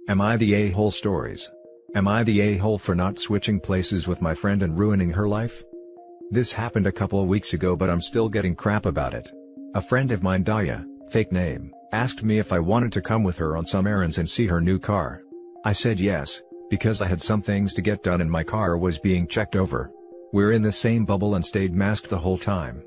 Am I the a-hole stories? Am I the a-hole for not switching places with my friend and ruining her life? This happened a couple of weeks ago, but I'm still getting crap about it. A friend of mine, Daya, fake name, asked me if I wanted to come with her on some errands and see her new car. I said yes, because I had some things to get done and my car was being checked over. We're in the same bubble and stayed masked the whole time.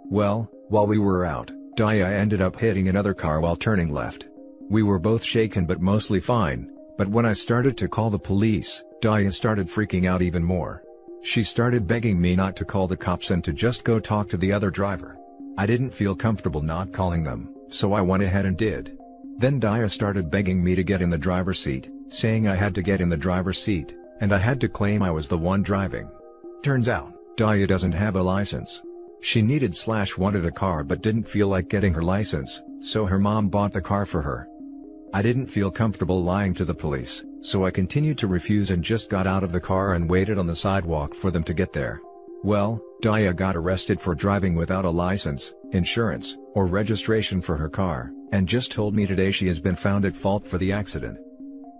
Well, while we were out, Daya ended up hitting another car while turning left. We were both shaken but mostly fine, but when I started to call the police, Daya started freaking out even more. She started begging me not to call the cops and to just go talk to the other driver. I didn't feel comfortable not calling them, so I went ahead and did. Then Daya started begging me to get in the driver's seat, saying I had to get in the driver's seat, and I had to claim I was the one driving. Turns out, Daya doesn't have a license. She wanted a car but didn't feel like getting her license, so her mom bought the car for her. I didn't feel comfortable lying to the police, so I continued to refuse and just got out of the car and waited on the sidewalk for them to get there. Well, Daya got arrested for driving without a license, insurance, or registration for her car, and just told me today she has been found at fault for the accident.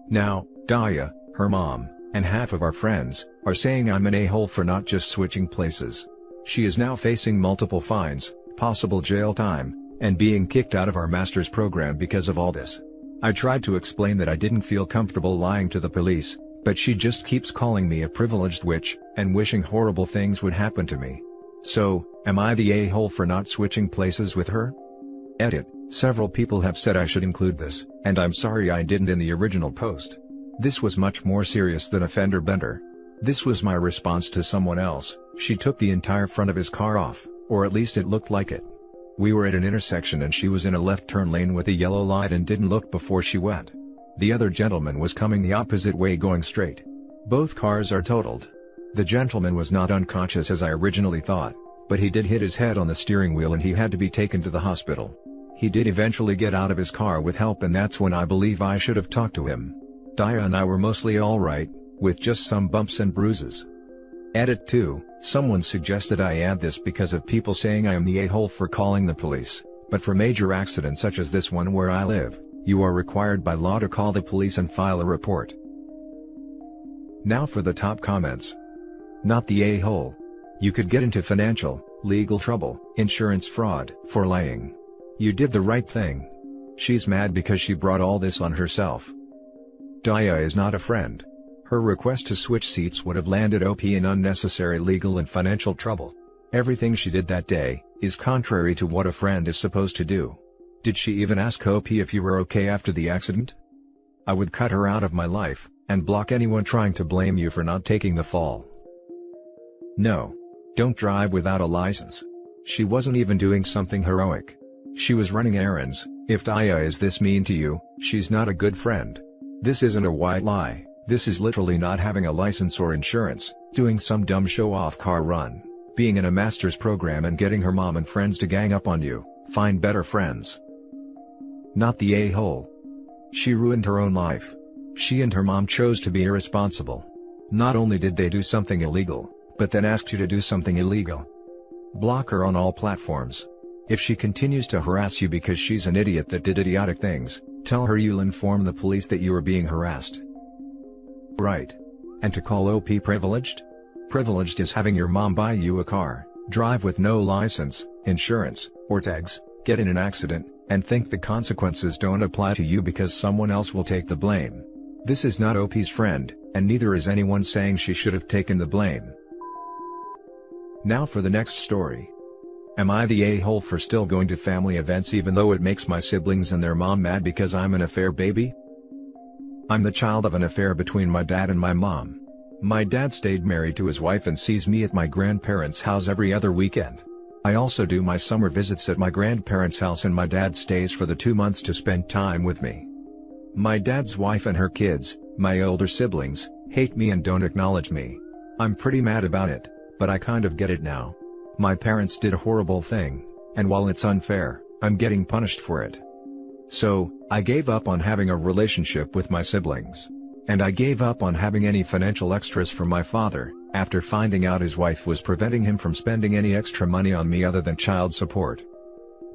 Now, Daya, her mom, and half of our friends, are saying I'm an a-hole for not just switching places. She is now facing multiple fines, possible jail time, and being kicked out of our master's program because of all this. I tried to explain that I didn't feel comfortable lying to the police, but she just keeps calling me a privileged witch, and wishing horrible things would happen to me. So, am I the a-hole for not switching places with her? Edit. Several people have said I should include this, and I'm sorry I didn't in the original post. This was much more serious than a fender bender. This was my response to someone else. She took the entire front of his car off, or at least it looked like it. We were at an intersection and she was in a left turn lane with a yellow light and didn't look before she went. The other gentleman was coming the opposite way going straight. Both cars are totaled. The gentleman was not unconscious as I originally thought, but he did hit his head on the steering wheel and he had to be taken to the hospital. He did eventually get out of his car with help, and that's when I believe I should have talked to him. Daya and I were mostly alright, with just some bumps and bruises. Edit 2. Someone suggested I add this because of people saying I am the a-hole for calling the police, but for major accidents such as this one where I live, you are required by law to call the police and file a report. Now for the top comments. Not the a-hole. You could get into financial, legal trouble, insurance fraud, for lying. You did the right thing. She's mad because she brought all this on herself. Daya is not a friend. Her request to switch seats would have landed OP in unnecessary legal and financial trouble. Everything she did that day is contrary to what a friend is supposed to do. Did she even ask OP if you were okay after the accident? I would cut her out of my life, and block anyone trying to blame you for not taking the fall. No. Don't drive without a license. She wasn't even doing something heroic. She was running errands. If Daya is this mean to you, she's not a good friend. This isn't a white lie. This is literally not having a license or insurance, doing some dumb show-off car run, being in a master's program and getting her mom and friends to gang up on you. Find better friends. Not the a-hole. She ruined her own life. She and her mom chose to be irresponsible. Not only did they do something illegal, but then asked you to do something illegal. Block her on all platforms. If she continues to harass you because she's an idiot that did idiotic things, tell her you'll inform the police that you are being harassed. Right. And to call OP privileged? Privileged is having your mom buy you a car, drive with no license, insurance, or tags, get in an accident, and think the consequences don't apply to you because someone else will take the blame. This is not OP's friend, and neither is anyone saying she should have taken the blame. Now for the next story. Am I the a-hole for still going to family events even though it makes my siblings and their mom mad because I'm an affair baby? I'm the child of an affair between my dad and my mom. My dad stayed married to his wife and sees me at my grandparents' house every other weekend. I also do my summer visits at my grandparents' house and my dad stays for the 2 months to spend time with me. My dad's wife and her kids, my older siblings, hate me and don't acknowledge me. I'm pretty mad about it, but I kind of get it now. My parents did a horrible thing, and while it's unfair, I'm getting punished for it. So, I gave up on having a relationship with my siblings. And I gave up on having any financial extras from my father, after finding out his wife was preventing him from spending any extra money on me other than child support.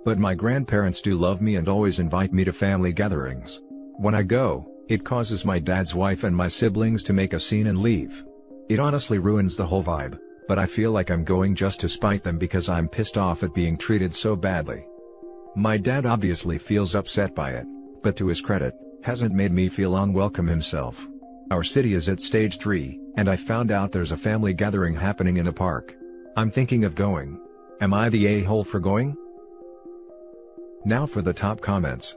But my grandparents do love me and always invite me to family gatherings. When I go, It causes my dad's wife and my siblings to make a scene and leave. It honestly ruins the whole vibe, but I feel like I'm going just to spite them because I'm pissed off at being treated so badly. My dad obviously feels upset by it, but to his credit, hasn't made me feel unwelcome himself. Our city is at stage 3, and I found out there's a family gathering happening in a park. I'm thinking of going. Am I the a-hole for going? Now for the top comments.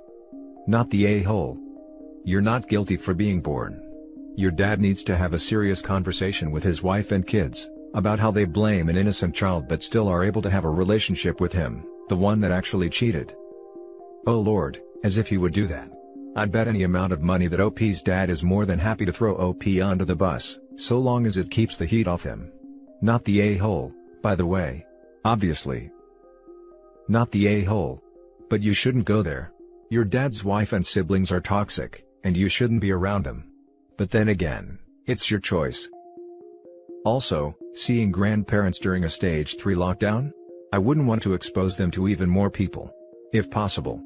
Not the a-hole. You're not guilty for being born. Your dad needs to have a serious conversation with his wife and kids, about how they blame an innocent child but still are able to have a relationship with him, the one that actually cheated. Oh Lord, as if he would do that. I'd bet any amount of money that OP's dad is more than happy to throw OP under the bus, so long as it keeps the heat off him. Not the a-hole, by the way. Obviously. Not the a-hole. But you shouldn't go there. Your dad's wife and siblings are toxic, and you shouldn't be around them. But then again, it's your choice. Also, seeing grandparents during a stage 3 lockdown? I wouldn't want to expose them to even more people. If possible.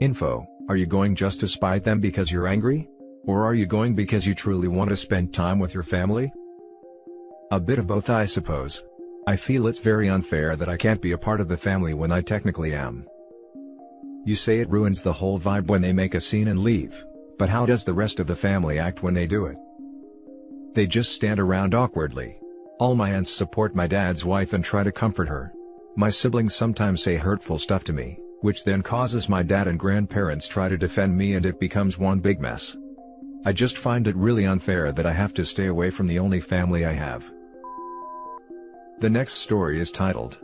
Info: are you going just to spite them because you're angry? Or are you going because you truly want to spend time with your family? A bit of both, I suppose. I feel it's very unfair that I can't be a part of the family when I technically am. You say it ruins the whole vibe when they make a scene and leave, but how does the rest of the family act when they do it? They just stand around awkwardly. All my aunts support my dad's wife and try to comfort her. My siblings sometimes say hurtful stuff to me, which then causes my dad and grandparents try to defend me and it becomes one big mess. I just find it really unfair that I have to stay away from the only family I have. The next story is titled,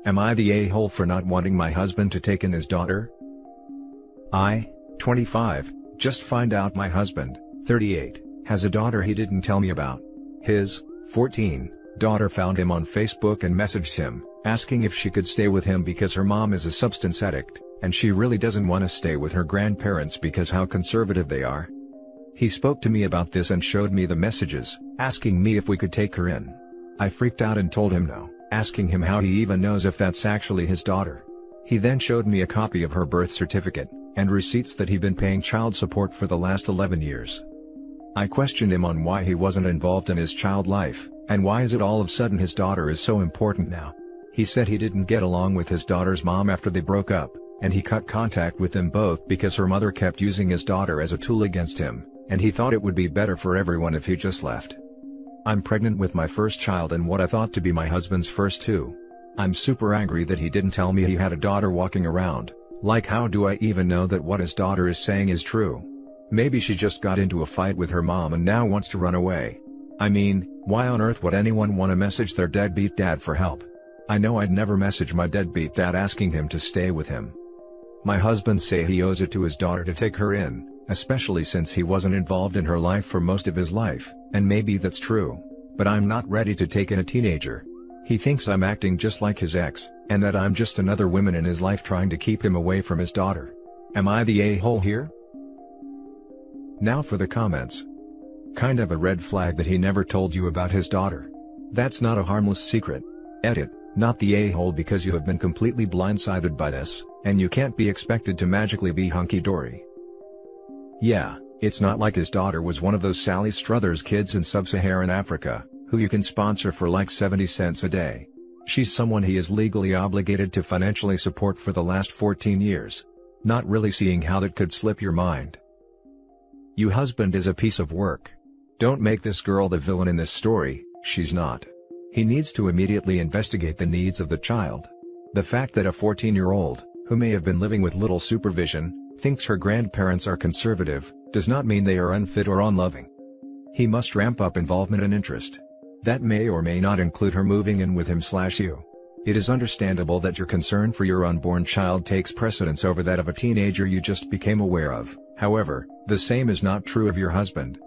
Am I the a-hole for not wanting my husband to take in his daughter? I, 25, just find out my husband, 38, has a daughter he didn't tell me about. His, 14, daughter found him on Facebook and messaged him, asking if she could stay with him because her mom is a substance addict, and she really doesn't want to stay with her grandparents because how conservative they are. He spoke to me about this and showed me the messages, asking me if we could take her in. I freaked out and told him no, asking him how he even knows if that's actually his daughter. He then showed me a copy of her birth certificate, and receipts that he'd been paying child support for the last 11 years. I questioned him on why he wasn't involved in his child life, and why is it all of a sudden his daughter is so important now. He said he didn't get along with his daughter's mom after they broke up, and he cut contact with them both because her mother kept using his daughter as a tool against him, and he thought it would be better for everyone if he just left. I'm pregnant with my first child and what I thought to be my husband's first too. I'm super angry that he didn't tell me he had a daughter walking around. Like, how do I even know that what his daughter is saying is true? Maybe she just got into a fight with her mom and now wants to run away. I mean, why on earth would anyone want to message their deadbeat dad for help? I know I'd never message my deadbeat dad asking him to stay with him. My husband say he owes it to his daughter to take her in, especially since he wasn't involved in her life for most of his life, and maybe that's true, but I'm not ready to take in a teenager. He thinks I'm acting just like his ex, and that I'm just another woman in his life trying to keep him away from his daughter. Am I the a-hole here? Now for the comments. Kind of a red flag that he never told you about his daughter. That's not a harmless secret. Edit, not the a-hole because you have been completely blindsided by this, and you can't be expected to magically be hunky-dory. Yeah, it's not like his daughter was one of those Sally Struthers kids in sub-Saharan Africa, who you can sponsor for like 70 cents a day. She's someone he is legally obligated to financially support for the last 14 years. Not really seeing how that could slip your mind. Your husband is a piece of work. Don't make this girl the villain in this story, she's not. He needs to immediately investigate the needs of the child. The fact that a 14-year-old, who may have been living with little supervision, thinks her grandparents are conservative, does not mean they are unfit or unloving. He must ramp up involvement and interest. That may or may not include her moving in with him/you. It is understandable that your concern for your unborn child takes precedence over that of a teenager you just became aware of. However, the same is not true of your husband.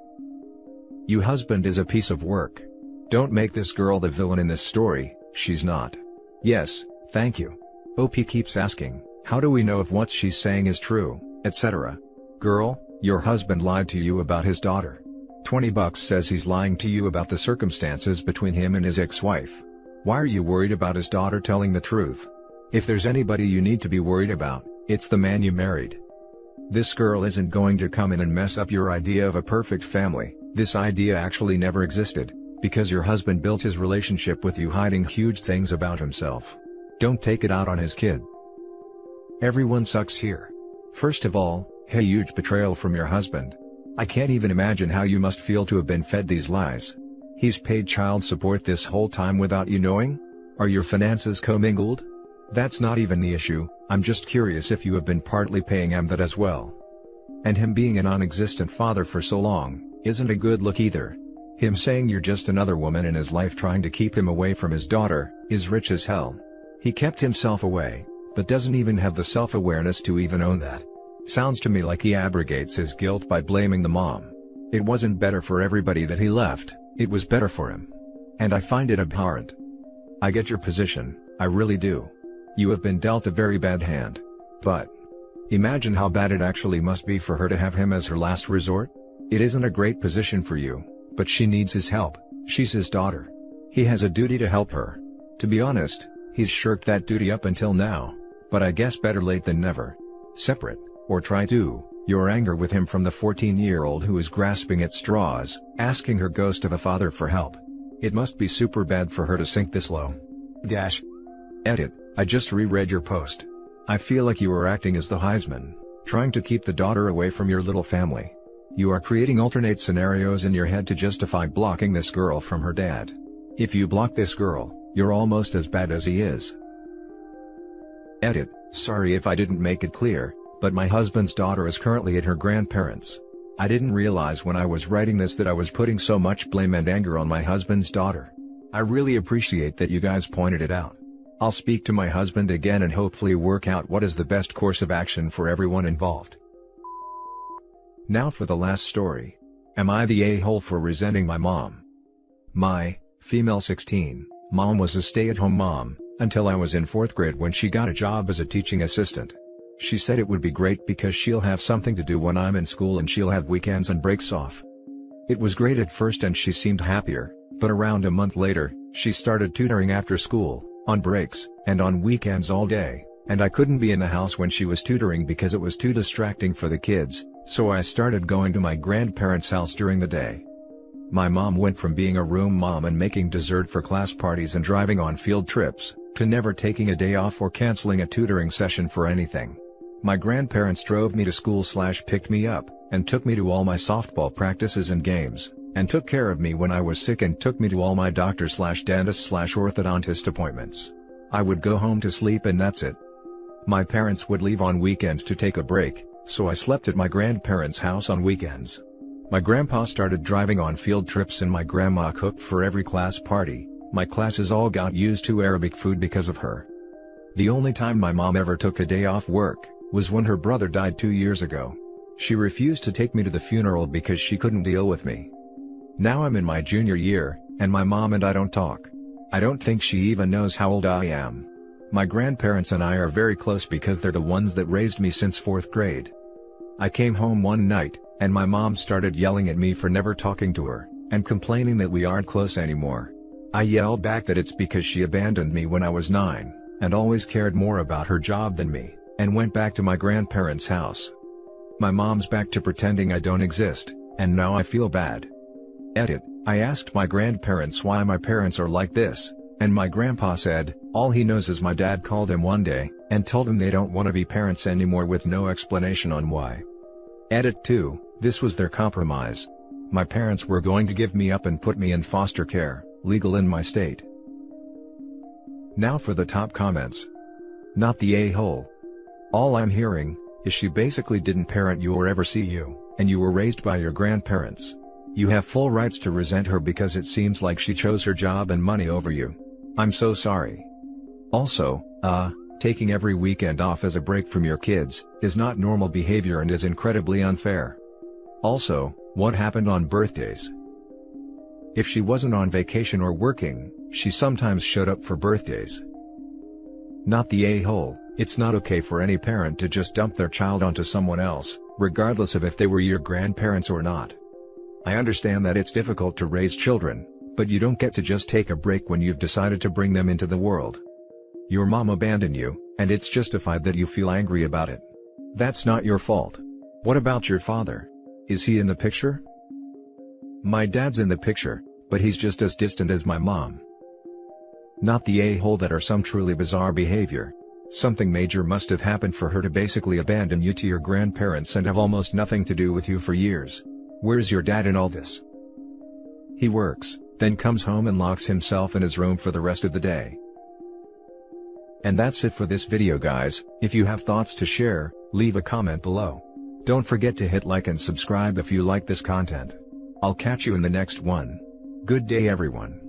Your husband is a piece of work. Don't make this girl the villain in this story, she's not. Yes, thank you. OP keeps asking, how do we know if what she's saying is true, etc. Girl, your husband lied to you about his daughter. $20 says he's lying to you about the circumstances between him and his ex-wife. Why are you worried about his daughter telling the truth? If there's anybody you need to be worried about, it's the man you married. This girl isn't going to come in and mess up your idea of a perfect family. This idea actually never existed, because your husband built his relationship with you hiding huge things about himself. Don't take it out on his kid. Everyone sucks here. First of all, a huge betrayal from your husband. I can't even imagine how you must feel to have been fed these lies. He's paid child support this whole time without you knowing? Are your finances commingled? That's not even the issue. I'm just curious if you have been partly paying him that as well. And him being a non-existent father for so long isn't a good look either. Him saying you're just another woman in his life trying to keep him away from his daughter is rich as hell. He kept himself away, but doesn't even have the self-awareness to even own that. Sounds to me like he abrogates his guilt by blaming the mom. It wasn't better for everybody that he left, it was better for him. And I find it abhorrent. I get your position, I really do. You have been dealt a very bad hand. But imagine how bad it actually must be for her to have him as her last resort. It isn't a great position for you, but she needs his help. She's his daughter. He has a duty to help her. To be honest, he's shirked that duty up until now, but I guess better late than never. Separate, or try to, your anger with him from the 14-year-old who is grasping at straws, asking her ghost of a father for help. It must be super bad for her to sink this low. Edit, I just reread your post. I feel like you are acting as the Heisman, trying to keep the daughter away from your little family. You are creating alternate scenarios in your head to justify blocking this girl from her dad. If you block this girl, you're almost as bad as he is. Edit, sorry if I didn't make it clear, but my husband's daughter is currently at her grandparents'. I didn't realize when I was writing this that I was putting so much blame and anger on my husband's daughter. I really appreciate that you guys pointed it out. I'll speak to my husband again and hopefully work out what is the best course of action for everyone involved. Now for the last story. Am I the a-hole for resenting my mom? My, female 16, mom was a stay-at-home mom, until I was in 4th grade when she got a job as a teaching assistant. She said it would be great because she'll have something to do when I'm in school and she'll have weekends and breaks off. It was great at first and she seemed happier, but around a month later, she started tutoring after school, on breaks, and on weekends all day, and I couldn't be in the house when she was tutoring because it was too distracting for the kids, so I started going to my grandparents' house during the day. My mom went from being a room mom and making dessert for class parties and driving on field trips, to never taking a day off or canceling a tutoring session for anything. My grandparents drove me to school/picked me up, and took me to all my softball practices and games, and took care of me when I was sick and took me to all my doctor/dentist/orthodontist appointments. I would go home to sleep and that's it. My parents would leave on weekends to take a break, so I slept at my grandparents' house on weekends. My grandpa started driving on field trips and my grandma cooked for every class party. My classes all got used to Arabic food because of her. The only time my mom ever took a day off work was when her brother died 2 years ago. She refused to take me to the funeral because she couldn't deal with me. Now I'm in my junior year, and my mom and I don't talk. I don't think she even knows how old I am. My grandparents and I are very close because they're the ones that raised me since 4th grade. I came home one night, and my mom started yelling at me for never talking to her, and complaining that we aren't close anymore. I yelled back that it's because she abandoned me when I was 9, and always cared more about her job than me, and went back to my grandparents' house. My mom's back to pretending I don't exist, and now I feel bad. Edit, I asked my grandparents why my parents are like this, and my grandpa said, all he knows is my dad called him one day, and told him they don't want to be parents anymore with no explanation on why. Edit 2, this was their compromise. My parents were going to give me up and put me in foster care, legal in my state. Now for the top comments. Not the a-hole. All I'm hearing is she basically didn't parent you or ever see you, and you were raised by your grandparents. You have full rights to resent her because it seems like she chose her job and money over you. I'm so sorry. Also, taking every weekend off as a break from your kids is not normal behavior and is incredibly unfair. Also, what happened on birthdays? If she wasn't on vacation or working, she sometimes showed up for birthdays. Not the a-hole, it's not okay for any parent to just dump their child onto someone else, regardless of if they were your grandparents or not. I understand that it's difficult to raise children, but you don't get to just take a break when you've decided to bring them into the world. Your mom abandoned you, and it's justified that you feel angry about it. That's not your fault. What about your father? Is he in the picture? My dad's in the picture, but he's just as distant as my mom. Not the a-hole that or some truly bizarre behavior. Something major must have happened for her to basically abandon you to your grandparents and have almost nothing to do with you for years. Where's your dad in all this? He works, then comes home and locks himself in his room for the rest of the day. And that's it for this video, guys. If you have thoughts to share, leave a comment below. Don't forget to hit like and subscribe if you like this content. I'll catch you in the next one. Good day, everyone.